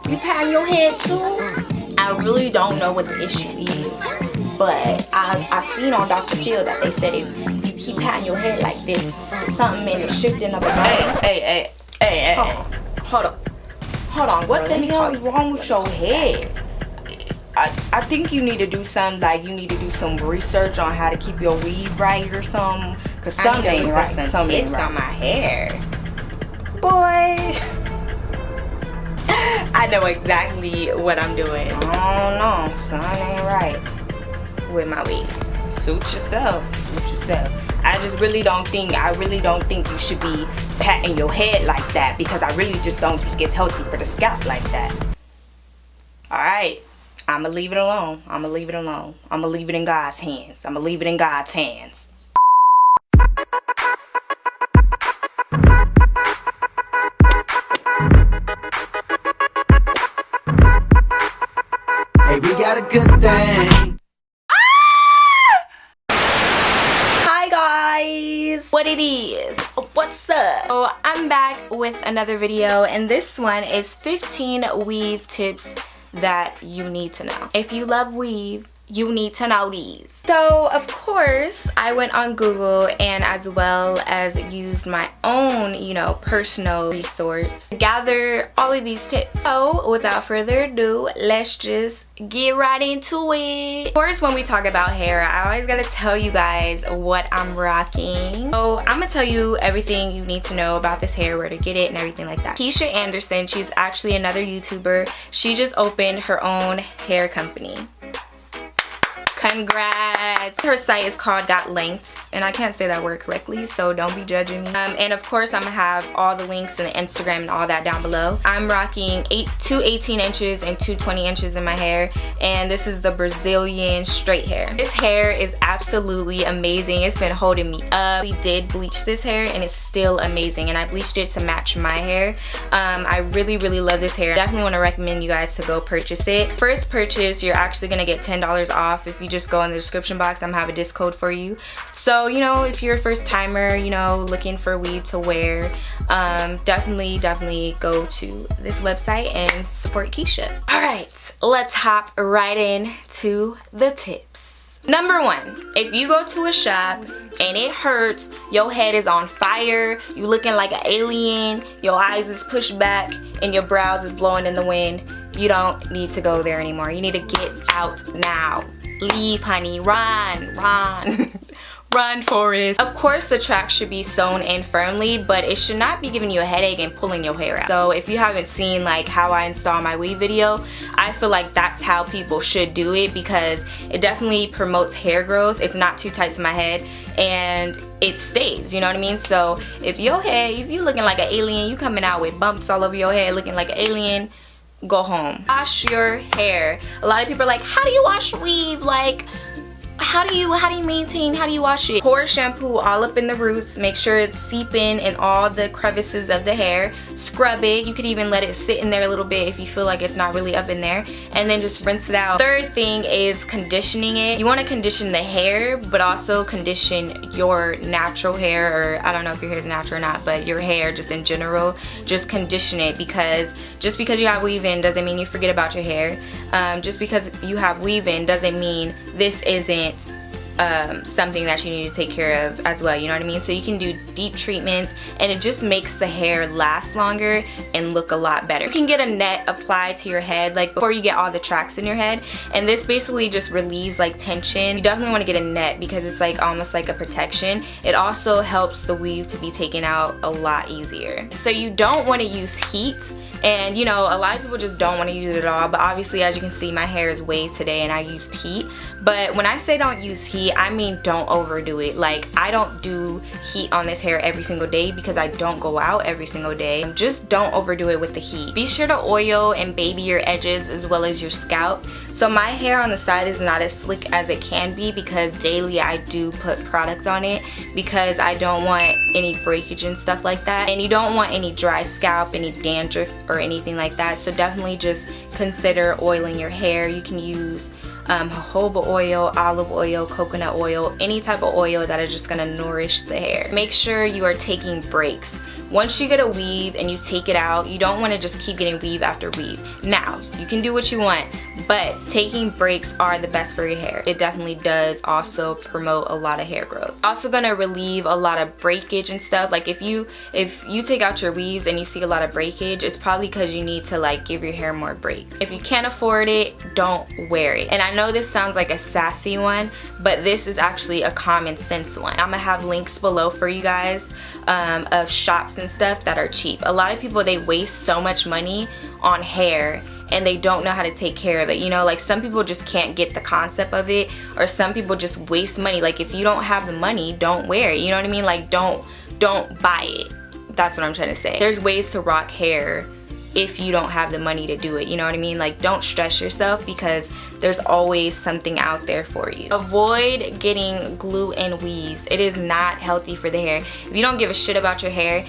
You patting your head too? I really don't know what the issue is, but I've seen on Dr. Phil that they said if you keep patting your head like this, something in the shifting of the body. Hey. Hold on. What the hell is wrong with your head? I think you need to do some, like, you need to do some research on how to keep your weave right or something. Cause something ain't right. Some tips on my hair. Boy. I know exactly what I'm doing. Oh no, something ain't right with my weave. Suit yourself. I really don't think you should be patting your head like that, because I really just don't think it's healthy for the scalp like that. Alright, I'ma leave it alone. I'ma leave it in God's hands. Hey, we got a good thing. Hi guys, what it is? What's up? So I'm back with another video, and this one is 15 weave tips that you need to know. If you love weave, you need to know these. So of course I went on Google and as well as used my own, personal resource to gather all of these tips. So without further ado, let's just get right into it. Of course, when we talk about hair, I always gotta tell you guys what I'm rocking. So I'm gonna tell you everything you need to know about this hair, where to get it and everything like that. Keisha Anderson, she's actually another YouTuber. She just opened her own hair company. Congrats. Her site is called Gotlengths, and I can't say that word correctly, so don't be judging me. And of course I'm gonna have all the links and the Instagram and all that down below. I'm rocking two 18 inches and two 20 inches in my hair, and this is the Brazilian straight hair. This hair is absolutely amazing. It's been holding me up. We did bleach this hair and it's still amazing, and I bleached it to match my hair. I really love this hair. Definitely want to recommend you guys to go purchase it. First purchase, you're actually gonna get $10 off. If you just go in the description box, I'm gonna have a disc code for you. So if you're a first timer, looking for weave to wear, definitely go to this website and support Keisha. All right, let's hop right into the tips. Number one, if you go to a shop and it hurts, your head is on fire, you looking like an alien, your eyes is pushed back, and your brows is blowing in the wind, you don't need to go there anymore. You need to get out now. Leave, honey. Run. Run, Forrest. Of course, the track should be sewn in firmly, but it should not be giving you a headache and pulling your hair out. So if you haven't seen like how I install my weave video, I feel like that's how people should do it, because it definitely promotes hair growth. It's not too tight to my head and it stays, you know what I mean? So if you looking like an alien, you coming out with bumps all over your head looking like an alien, go home. Wash your hair. A lot of people are like, how do you wash weave? Like, how do you maintain, how do you wash it? Pour shampoo all up in the roots. Make sure it's seeping in all the crevices of the hair. Scrub it. You could even let it sit in there a little bit if you feel like it's not really up in there, and then just rinse it out. Third thing is conditioning it. You want to condition the hair, but also condition your natural hair, or I don't know if your hair is natural or not, but your hair just in general. Just condition it, because just because you have weave-in doesn't mean you forget about your hair. Just because you have weave-in doesn't mean this isn't something that you need to take care of as well, you know what I mean? So you can do deep treatments, and it just makes the hair last longer and look a lot better. You can get a net applied to your head like before you get all the tracks in your head, and this basically just relieves like tension. You definitely want to get a net because it's like almost like a protection. It also helps the weave to be taken out a lot easier. So you don't want to use heat, and a lot of people just don't want to use it at all, but obviously as you can see my hair is waved today and I used heat. But when I say don't use heat, I mean don't overdo it. Like, I don't do heat on this hair every single day because I don't go out every single day. Just don't overdo it with the heat. Be sure to oil and baby your edges as well as your scalp. So my hair on the side is not as slick as it can be because daily I do put product on it, because I don't want any breakage and stuff like that, and you don't want any dry scalp, any dandruff or anything like that. So definitely just consider oiling your hair. You can use jojoba oil, olive oil, coconut oil, any type of oil that is just gonna nourish the hair. Make sure you are taking breaks. once you get a weave and you take it out, you don't want to just keep getting weave after weave. Now, you can do what you want, but taking breaks are the best for your hair. It definitely does also promote a lot of hair growth. Also gonna relieve a lot of breakage and stuff. Like if you take out your weaves and you see a lot of breakage, it's probably because you need to like give your hair more breaks. If you can't afford it, don't wear it. And I know this sounds like a sassy one, but this is actually a common sense one. I'm gonna have links below for you guys of shops and stuff that are cheap. A lot of people, they waste so much money on hair and they don't know how to take care of it. You know, like some people just can't get the concept of it, or some people just waste money. Like if you don't have the money, don't wear it. You know what I mean? Like don't buy it. That's what I'm trying to say. There's ways to rock hair if you don't have the money to do it. You know what I mean? Like don't stress yourself, because there's always something out there for you. Avoid getting glue and weaves. It is not healthy for the hair. If you don't give a shit about your hair,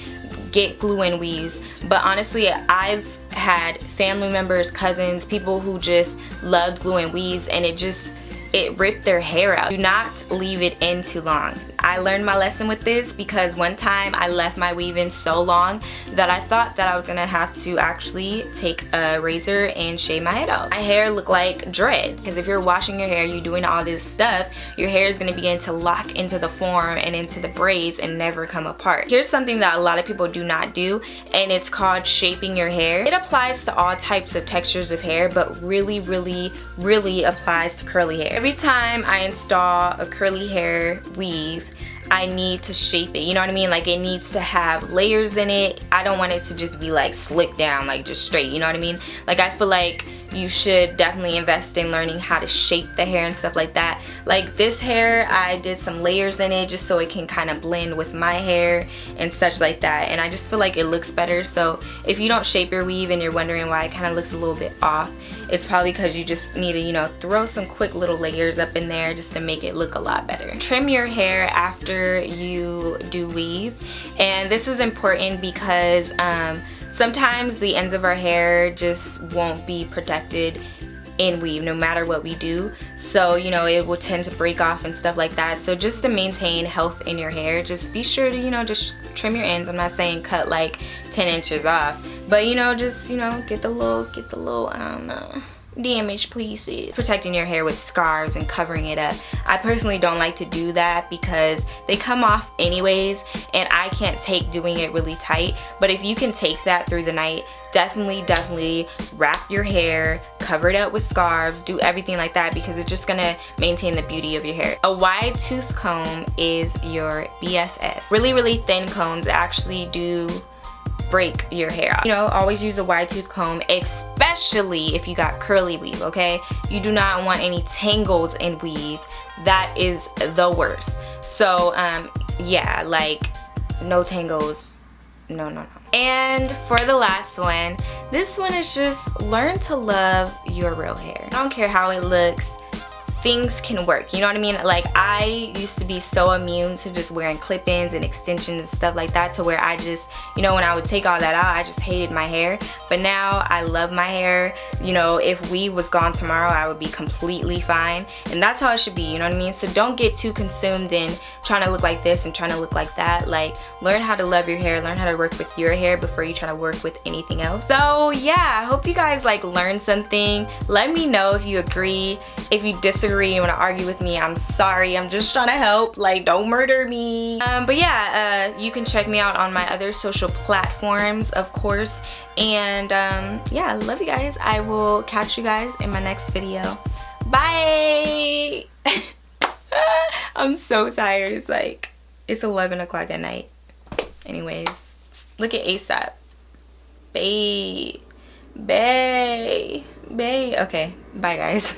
get glue and weaves. But honestly, I've had family members, cousins, people who just loved glue and weaves, and it ripped their hair out. Do not leave it in too long. I learned my lesson with this because one time I left my weave in so long that I thought that I was gonna have to actually take a razor and shave my head off. My hair looked like dreads, because if you're washing your hair, you're doing all this stuff, your hair is gonna begin to lock into the form and into the braids and never come apart. Here's something that a lot of people do not do, and it's called shaping your hair. It applies to all types of textures of hair, but really, really, really applies to curly hair. Every time I install a curly hair weave, I need to shape it, you know what I mean? Like it needs to have layers in it. I don't want it to just be like slicked down, like just straight, you know what I mean? Like I feel like you should definitely invest in learning how to shape the hair and stuff like that. Like this hair, I did some layers in it just so it can kind of blend with my hair and such like that, and I just feel like it looks better. So if you don't shape your weave and you're wondering why it kind of looks a little bit off, it's probably because you just need to, you know, throw some quick little layers up in there just to make it look a lot better. Trim your hair after you do weave, and this is important because sometimes the ends of our hair just won't be protected in weave no matter what we do, so you know it will tend to break off and stuff like that. So just to maintain health in your hair, just be sure to, you know, just trim your ends. I'm not saying cut like 10 inches off, but you know, just, you know, get the little damaged pieces. Protecting your hair with scarves and covering it up, I personally don't like to do that because they come off anyways, and I can't take doing it really tight. But if you can take that through the night, definitely wrap your hair, cover it up with scarves, do everything like that, because it's just gonna maintain the beauty of your hair. A wide tooth comb is your BFF. Really thin combs actually do break your hair off. You know, always use a wide tooth comb, especially if you got curly weave, okay? You do not want any tangles in weave. That is the worst. So yeah, like no tangles, no. And for the last one, this one is just learn to love your real hair. I don't care how it looks, things can work, you know what I mean? Like I used to be so immune to just wearing clip-ins and extensions and stuff like that, to where I just, you know, when I would take all that out, I just hated my hair. But now I love my hair. You know, if weave was gone tomorrow, I would be completely fine, and that's how it should be, you know what I mean? So don't get too consumed in trying to look like this and trying to look like that. Like learn how to love your hair, learn how to work with your hair before you try to work with anything else. So yeah, I hope you guys like learned something. Let me know if you agree. If you disagree, you want to argue with me, I'm sorry, I'm just trying to help, like don't murder me. But yeah, you can check me out on my other social platforms, of course, and yeah, I love you guys. I will catch you guys in my next video. Bye. I'm so tired. It's 11 o'clock at night. Anyways, look at ASAP. Bae. Okay, bye guys.